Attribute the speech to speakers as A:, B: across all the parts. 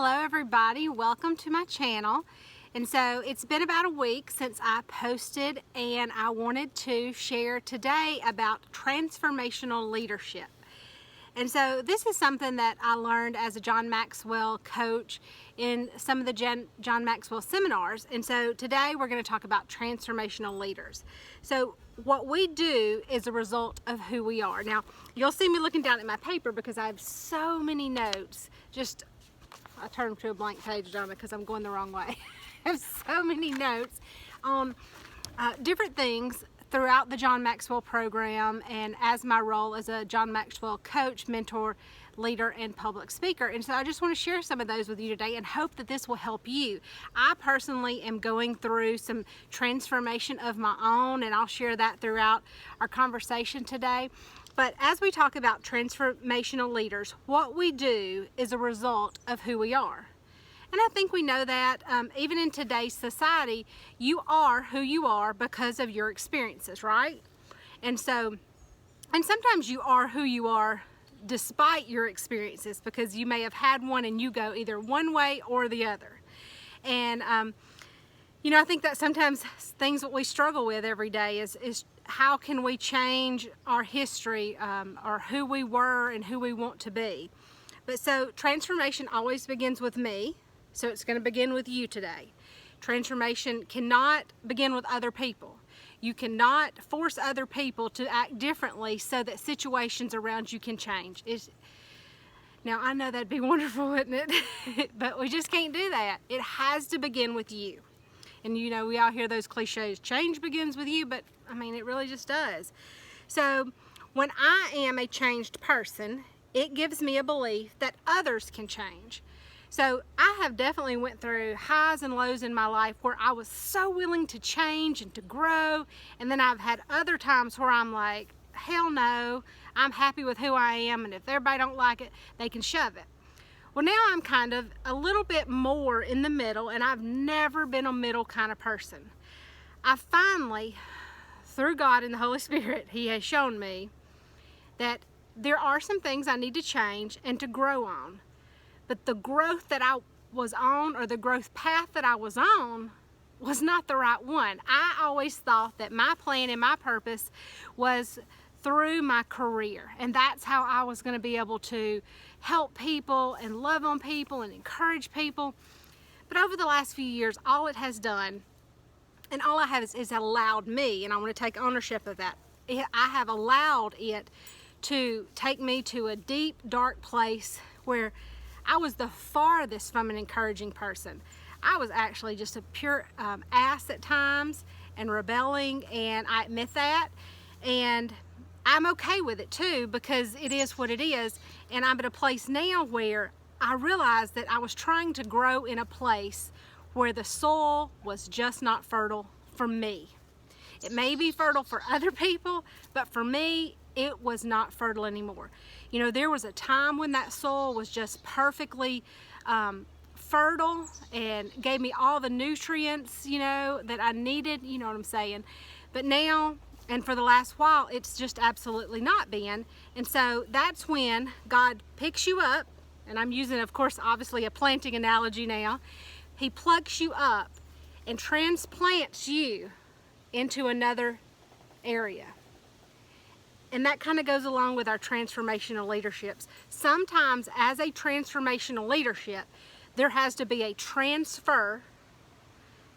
A: Hello everybody, welcome to my channel. And so it's been about a week since I posted, and I wanted to share today about transformational leadership. And so this is something that I learned as a John Maxwell coach in some of the John Maxwell seminars. And so today we're going to talk about transformational leaders. So what we do is a result of who we are. Now, you'll see me looking down at my paper because I have so many notes. I turned to a blank page, Donna, because I'm going the wrong way. I have so many notes on different things throughout the John Maxwell program and as my role as a John Maxwell coach, mentor, leader, and public speaker. And so I just want to share some of those with you today and hope that this will help you. I personally am going through some transformation of my own, and I'll share that throughout our conversation today. But as we talk about transformational leaders, what we do is a result of who we are. And I think we know that even in today's society, you are who you are because of your experiences, right? And sometimes you are who you are despite your experiences, because you may have had one and you go either one way or the other. And I think that sometimes things that we struggle with every day is how can we change our history or who we were and who we want to be. But so transformation always begins with me. So it's going to begin with you today. Transformation cannot begin with other people. You cannot force other people to act differently so that situations around you can change. Now, I know that'd be wonderful, wouldn't it? But we just can't do that. It has to begin with you. And we all hear those cliches, change begins with you, but I mean, it really just does. So when I am a changed person, it gives me a belief that others can change. So I have definitely went through highs and lows in my life where I was so willing to change and to grow. And then I've had other times where I'm like, hell no, I'm happy with who I am. And if everybody don't like it, they can shove it. Well, now I'm kind of a little bit more in the middle, and I've never been a middle kind of person. I finally, through God and the Holy Spirit, He has shown me that there are some things I need to change and to grow on. But the growth that I was on, or the growth path that I was on, was not the right one. I always thought that my plan and my purpose was through my career, and that's how I was going to be able to help people and love on people and encourage people. But over the last few years, all it has done, and all I have is allowed me, and I want to take ownership of that, I have allowed it to take me to a deep, dark place where I was the farthest from an encouraging person. I was actually just a pure ass at times and rebelling, and I admit that. And I'm okay with it too, because it is what it is. And I'm at a place now where I realized that I was trying to grow in a place where the soil was just not fertile for me. It may be fertile for other people, but for me, it was not fertile anymore. There was a time when that soil was just perfectly fertile and gave me all the nutrients, that I needed, you know what I'm saying. But now, and for the last while, it's just absolutely not been. And so that's when God picks you up, and I'm using, of course, obviously a planting analogy now. He plucks you up and transplants you into another area. And that kind of goes along with our transformational leaderships. Sometimes as a transformational leadership, there has to be a transfer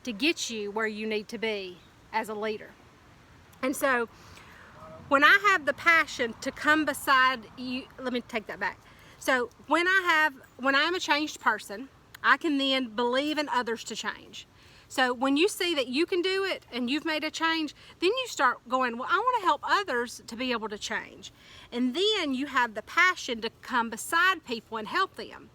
A: to get you where you need to be as a leader. And so when I have the passion to come beside you, let me take that back. So when I'm a changed person, I can then believe in others to change. So when you see that you can do it and you've made a change, then you start going, well, I want to help others to be able to change. And then you have the passion to come beside people and help them.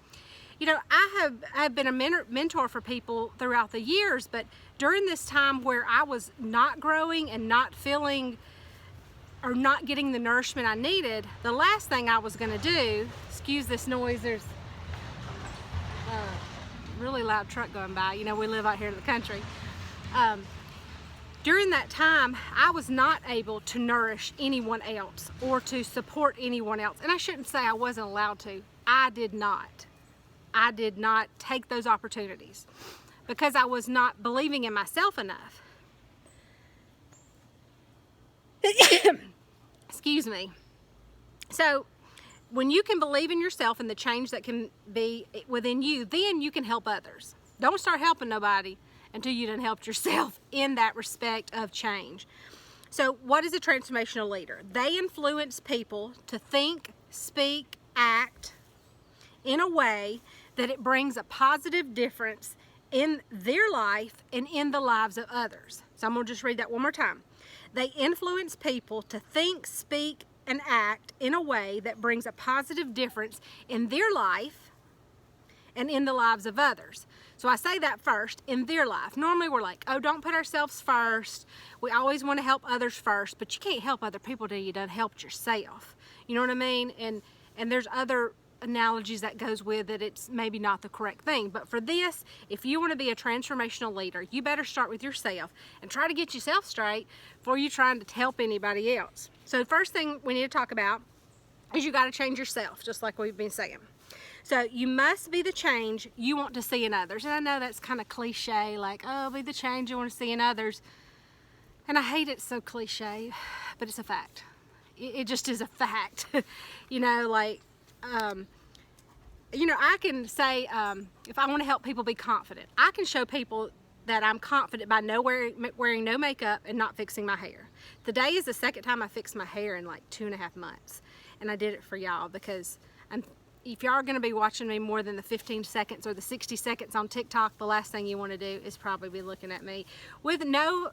A: I've been a mentor for people throughout the years, but during this time where I was not growing and not feeling or not getting the nourishment I needed, the last thing I was going to do, excuse this noise, there's really loud truck going by. We live out here in the country. During that time, I was not able to nourish anyone else or to support anyone else. And I shouldn't say I wasn't allowed to. I did not. I did not take those opportunities because I was not believing in myself enough. Excuse me. So when you can believe in yourself and the change that can be within you, then you can help others. Don't start helping nobody until you done helped yourself in that respect of change. So what is a transformational leader? They influence people to think, speak, act in a way that it brings a positive difference in their life and in the lives of others. So I'm going to just read that one more time. They influence people to think, speak, and act in a way that brings a positive difference in their life and in the lives of others. So I say that first, in their life. Normally we're like, oh, don't put ourselves first. We always want to help others first, but you can't help other people till you done helped yourself. You know what I mean? And there's other analogies that goes with it. It's maybe not the correct thing, but for this, if you want to be a transformational leader, you better start with yourself and try to get yourself straight before you trying to help anybody else. So the first thing we need to talk about is you got to change yourself, just like we've been saying. So you must be the change you want to see in others. And I know that's kind of cliche, like, oh, be the change you want to see in others. And I hate it so cliche, but it's a fact. It just is a fact. You know, like, you know, I can say, if I want to help people be confident, I can show people that I'm confident by wearing no makeup and not fixing my hair. Today is the second time I fixed my hair in like 2.5 months. And I did it for y'all because if y'all are going to be watching me more than the 15 seconds or the 60 seconds on TikTok, the last thing you want to do is probably be looking at me with no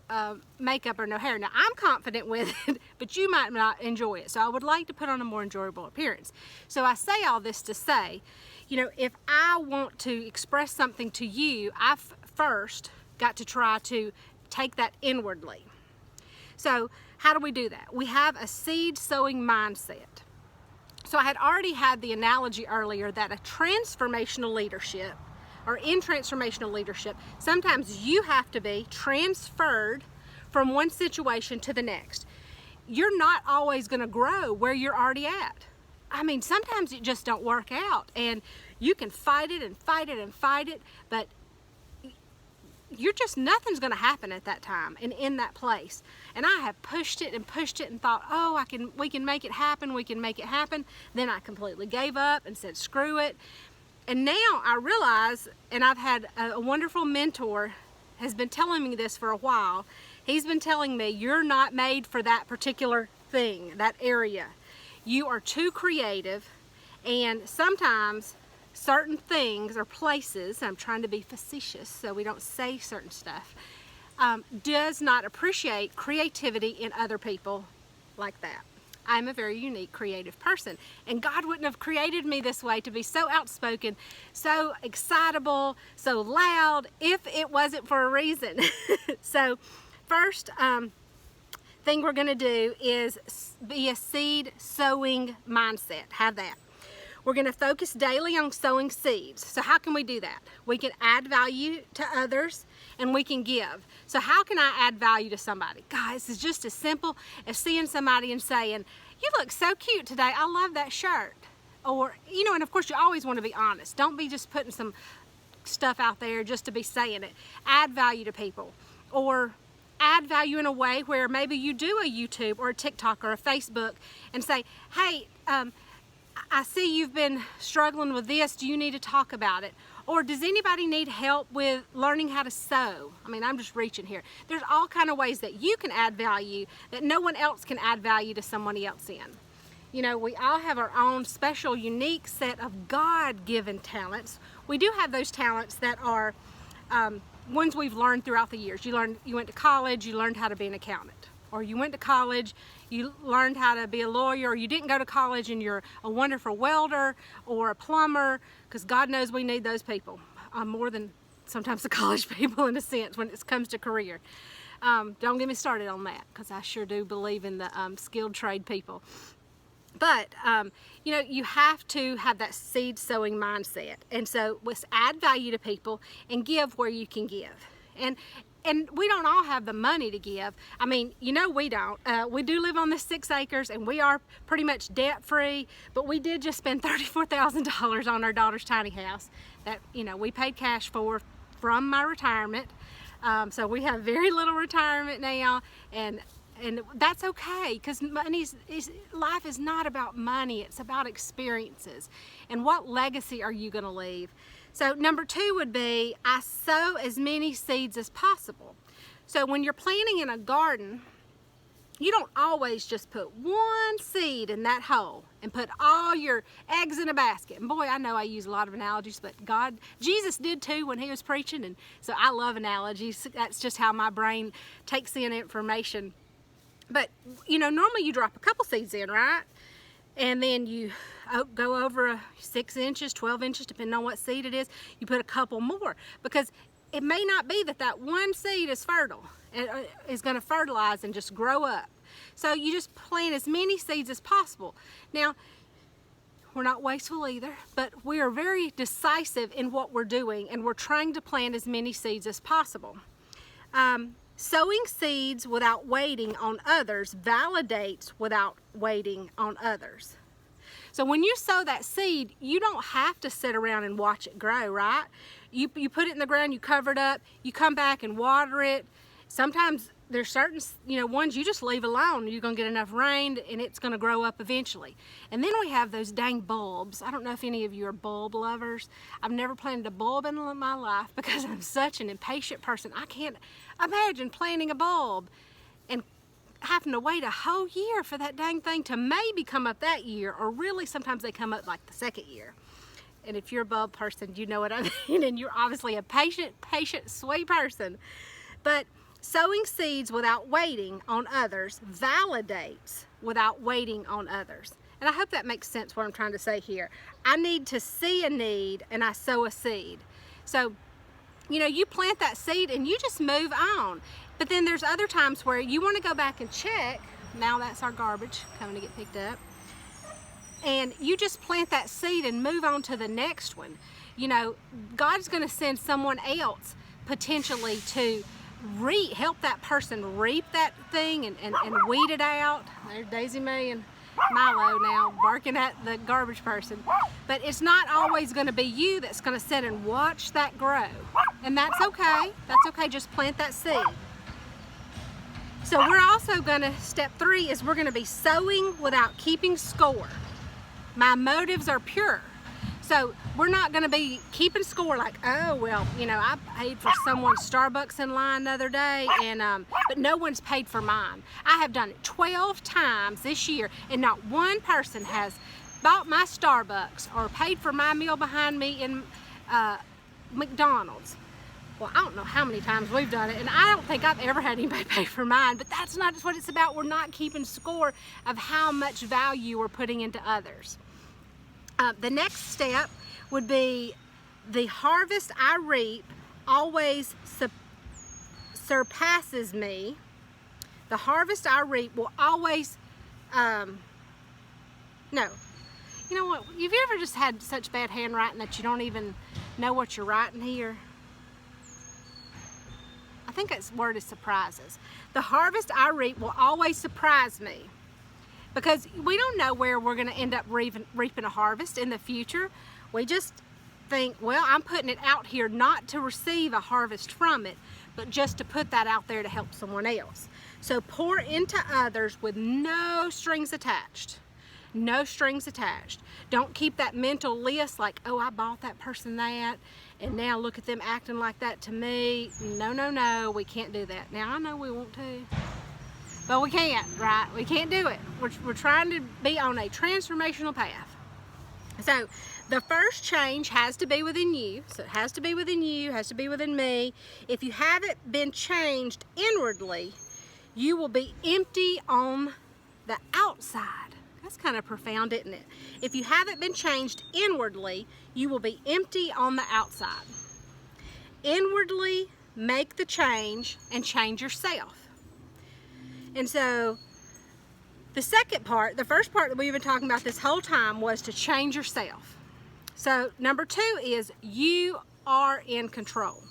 A: makeup or no hair. Now, I'm confident with it, but you might not enjoy it. So I would like to put on a more enjoyable appearance. So I say all this to say, you know, if I want to express something to you, I've first got to try to take that inwardly. So how do we do that? We have a seed sowing mindset. So I had already had the analogy earlier that a transformational leadership, or in transformational leadership, sometimes you have to be transferred from one situation to the next. You're not always going to grow where you're already at. I mean, sometimes it just don't work out, and you can fight it and fight it and fight it, but you're just, nothing's going to happen at that time and in that place. And I have pushed it and thought, oh, we can make it happen, we can make it happen. Then I completely gave up and said, screw it. And now I realize, and I've had a wonderful mentor has been telling me this for a while. He's been telling me, you're not made for that particular thing, that area. You are too creative, and sometimes certain things or places, I'm trying to be facetious so we don't say certain stuff, does not appreciate creativity in other people like that. I'm a very unique, creative person, and God wouldn't have created me this way to be so outspoken, so excitable, so loud, if it wasn't for a reason. So first thing we're going to do is be a seed sowing mindset. Have that. We're going to focus daily on sowing seeds. So how can we do that? We can add value to others, and we can give. So how can I add value to somebody? Guys, it's just as simple as seeing somebody and saying, you look so cute today. I love that shirt. Or, you know, and of course you always want to be honest. Don't be just putting some stuff out there just to be saying it. Add value to people. Or add value in a way where maybe you do a YouTube or a TikTok or a Facebook and say, hey, I see you've been struggling with this. Do you need to talk about it? Or does anybody need help with learning how to sew? I mean, I'm just reaching here. There's all kind of ways that you can add value that no one else can add value to somebody else in. You know, we all have our own special, unique set of God-given talents. We do have those talents that are ones we've learned throughout the years. You went to college, you learned how to be an accountant. Or you went to college, you learned how to be a lawyer, or you didn't go to college and you're a wonderful welder or a plumber, because God knows we need those people more than sometimes the college people in a sense when it comes to career. Don't get me started on that, because I sure do believe in the skilled trade people. But, you know, you have to have that seed sowing mindset. And so let's add value to people and give where you can give. And and we don't all have the money to give. I mean, you know, we don't. We do live on this 6 acres, and we are pretty much debt-free, but we did just spend $34,000 on our daughter's tiny house that, you know, we paid cash for from my retirement. So we have very little retirement now, and that's okay, because life is not about money, it's about experiences. And what legacy are you going to leave? So number 2 would be, I sow as many seeds as possible. So when you're planting in a garden, you don't always just put one seed in that hole and put all your eggs in a basket. And boy, I know I use a lot of analogies, but Jesus did too when he was preaching, and so I love analogies. That's just how my brain takes in information. But, you know, normally you drop a couple seeds in, right? And then you go over 6 inches, 12 inches, depending on what seed it is. You put a couple more, because it may not be that one seed is fertile, is going to fertilize and just grow up. So you just plant as many seeds as possible. Now, we're not wasteful either, but we are very decisive in what we're doing, and we're trying to plant as many seeds as possible. Sowing seeds without waiting on others validates without waiting on others. So when you sow that seed, you don't have to sit around and watch it grow, right? You put it in the ground, you cover it up, you come back and water it. Sometimes there's certain, you know, ones you just leave alone. You're going to get enough rain and it's going to grow up eventually. And then we have those dang bulbs. I don't know if any of you are bulb lovers. I've never planted a bulb in my life because I'm such an impatient person. I can't imagine planting a bulb and having to wait a whole year for that dang thing to maybe come up that year, or really sometimes they come up like the 2nd year. And if you're a bulb person, you know what I mean, and you're obviously a patient, sweet person. But sowing seeds without waiting on others validates without waiting on others. And I hope that makes sense what I'm trying to say here. I need to see a need and I sow a seed. So, you know, you plant that seed and you just move on. But then there's other times where you want to go back and check. Now that's our garbage coming to get picked up. And you just plant that seed and move on to the next one. You know, God's going to send someone else potentially to help that person reap that thing and weed it out. There's Daisy Mae and Milo now barking at the garbage person. But it's not always going to be you that's going to sit and watch that grow. And that's okay. That's okay. Just plant that seed. So we're also going to, step 3 is we're going to be sowing without keeping score. My motives are pure. So we're not going to be keeping score like, oh, well, you know, I paid for someone's Starbucks in line the other day, and but no one's paid for mine. I have done it 12 times this year, and not one person has bought my Starbucks or paid for my meal behind me in McDonald's. Well, I don't know how many times we've done it, and I don't think I've ever had anybody pay for mine, but that's not what it's about. We're not keeping score of how much value we're putting into others. The next step would be the harvest I reap always surpasses me. The harvest I reap will always, no. You know what, have you ever just had such bad handwriting that you don't even know what you're writing here? I think that word is surprises. The harvest I reap will always surprise me. Because we don't know where we're going to end up reaping a harvest in the future. We just think, well, I'm putting it out here not to receive a harvest from it, but just to put that out there to help someone else. So pour into others with no strings attached. No strings attached. Don't keep that mental list like, oh, I bought that person that, and now look at them acting like that to me. No, no, no, we can't do that. Now, I know we want to. But we can't, right? We can't do it. We're trying to be on a transformational path. So the first change has to be within you. So it has to be within you, has to be within me. If you haven't been changed inwardly, you will be empty on the outside. That's kind of profound, isn't it? If you haven't been changed inwardly, you will be empty on the outside. Inwardly make the change and change yourself. And so the second part, the first part that we've been talking about this whole time was to change yourself. So number 2 is you are in control.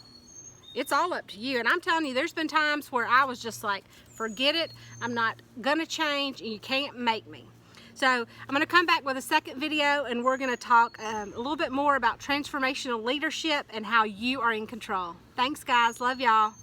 A: It's all up to you. And I'm telling you, there's been times where I was just like, forget it, I'm not gonna change, and you can't make me. So I'm gonna come back with a second video, and we're gonna talk a little bit more about transformational leadership and how you are in control. Thanks guys, love y'all.